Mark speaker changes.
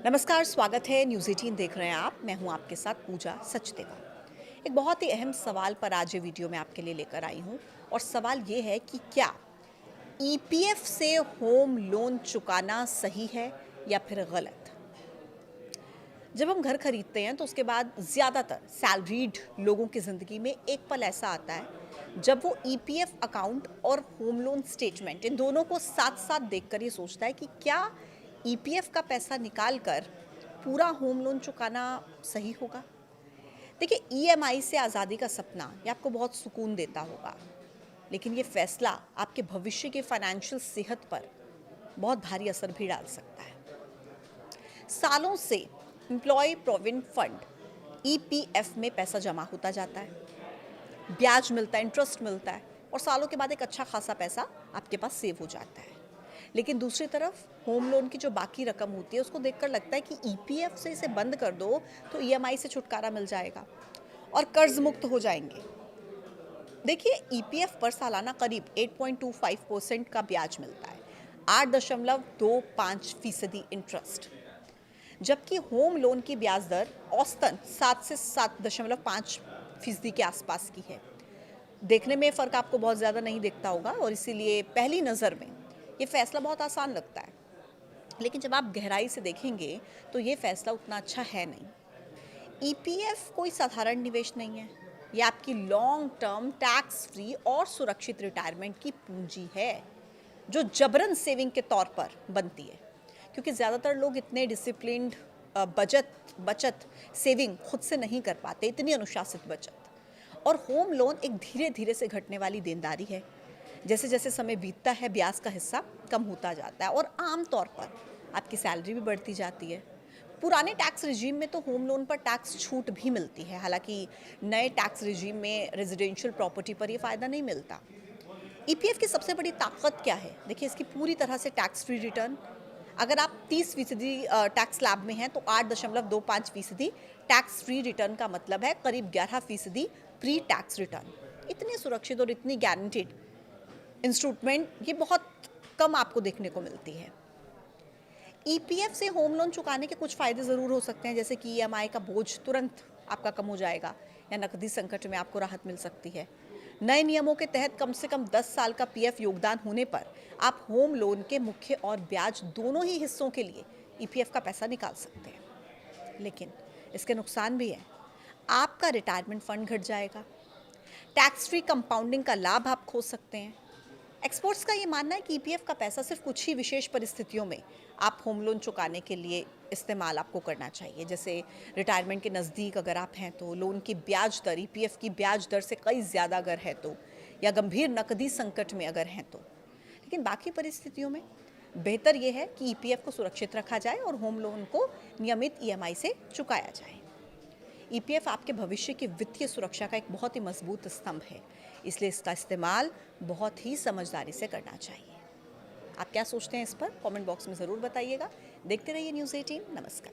Speaker 1: नमस्कार, स्वागत है। न्यूज़ 18 देख रहे हैं आप। मैं हूं आपके साथ पूजा सचदेवा। एक बहुत ही अहम सवाल पर आज ये वीडियो मैं आपके लिए लेकर आई हूं और सवाल ये है कि क्या ईपीएफ से होम लोन चुकाना सही है या फिर गलत। जब हम घर खरीदते हैं तो उसके बाद ज़्यादातर सैलरीड लोगों की ज़िंदगी में एक पल ऐसा आता है जब वो ईपीएफ अकाउंट और होम लोन स्टेटमेंट इन दोनों को साथ साथ देखकर ये सोचता है कि क्या ईपीएफ का पैसा निकाल कर पूरा होम लोन चुकाना सही होगा। देखिए, ईएमआई से आज़ादी का सपना ये आपको बहुत सुकून देता होगा, लेकिन ये फैसला आपके भविष्य की फाइनेंशियल सेहत पर बहुत भारी असर भी डाल सकता है। सालों से एम्प्लॉय प्रोविडेंट फंड ईपीएफ में पैसा जमा होता जाता है, ब्याज मिलता है, इंटरेस्ट मिलता है और सालों के बाद एक अच्छा खासा पैसा आपके पास सेव हो जाता है। लेकिन दूसरी तरफ होम लोन की जो बाकी रकम होती है उसको देखकर लगता है कि ईपीएफ से इसे बंद कर दो तो ईएमआई से छुटकारा मिल जाएगा और कर्ज मुक्त हो जाएंगे। देखिए, ईपीएफ पर सालाना करीब 8.25% का ब्याज मिलता है, 8.25% इंटरेस्ट, जबकि होम लोन की ब्याज दर औसतन 7 से 7.5% के आसपास की है। देखने में फ़र्क आपको बहुत ज़्यादा नहीं दिखता होगा और इसीलिए पहली नज़र में ये फैसला बहुत आसान लगता है, लेकिन जब आप गहराई से देखेंगे तो ये फैसला उतना अच्छा है नहीं। ईपीएफ कोई साधारण निवेश नहीं है, ये आपकी लॉन्ग टर्म टैक्स फ्री और सुरक्षित रिटायरमेंट की पूंजी है जो जबरन सेविंग के तौर पर बनती है, क्योंकि ज़्यादातर लोग इतने डिसिप्लिन्ड बचत सेविंग खुद से नहीं कर पाते, इतनी अनुशासित बचत। और होम लोन एक धीरे धीरे से घटने वाली देनदारी है। जैसे जैसे समय बीतता है ब्याज का हिस्सा कम होता जाता है और आमतौर पर आपकी सैलरी भी बढ़ती जाती है। पुराने टैक्स रिजीम में तो होम लोन पर टैक्स छूट भी मिलती है, हालांकि नए टैक्स रिजीम में रेजिडेंशियल प्रॉपर्टी पर ये फ़ायदा नहीं मिलता। ईपीएफ की सबसे बड़ी ताकत क्या है? देखिए, इसकी पूरी तरह से टैक्स फ्री रिटर्न। अगर आप 30% टैक्स स्लैब में हैं तो 8.25% टैक्स फ्री रिटर्न का मतलब है करीब 11% प्री टैक्स रिटर्न। इतनी सुरक्षित और इतनी गारंटीड इंस्ट्रूमेंट ये बहुत कम आपको देखने को मिलती है। ईपीएफ से होम लोन चुकाने के कुछ फ़ायदे ज़रूर हो सकते हैं, जैसे कि ईएमआई का बोझ तुरंत आपका कम हो जाएगा या नकदी संकट में आपको राहत मिल सकती है। नए नियमों के तहत कम से कम 10 साल का पीएफ योगदान होने पर आप होम लोन के मुख्य और ब्याज दोनों ही हिस्सों के लिए ईपीएफ का पैसा निकाल सकते हैं। लेकिन इसके नुकसान भी हैं। आपका रिटायरमेंट फंड घट जाएगा, टैक्स फ्री कंपाउंडिंग का लाभ आप खो सकते हैं। एक्सपर्ट्स का ये मानना है कि ईपीएफ का पैसा सिर्फ कुछ ही विशेष परिस्थितियों में आप होम लोन चुकाने के लिए इस्तेमाल आपको करना चाहिए, जैसे रिटायरमेंट के नज़दीक अगर आप हैं तो, लोन की ब्याज दर ईपीएफ की ब्याज दर से कई ज़्यादा अगर है तो, या गंभीर नकदी संकट में अगर हैं तो। लेकिन बाकी परिस्थितियों में बेहतर ये है कि ईपीएफ को सुरक्षित रखा जाए और होम लोन को नियमित ईएमआई से चुकाया जाए। ईपीएफ आपके भविष्य की वित्तीय सुरक्षा का एक बहुत ही मजबूत स्तंभ है, इसलिए इसका इस्तेमाल बहुत ही समझदारी से करना चाहिए। आप क्या सोचते हैं इस पर? कमेंट बॉक्स में ज़रूर बताइएगा। देखते रहिए न्यूज़ 18। नमस्कार।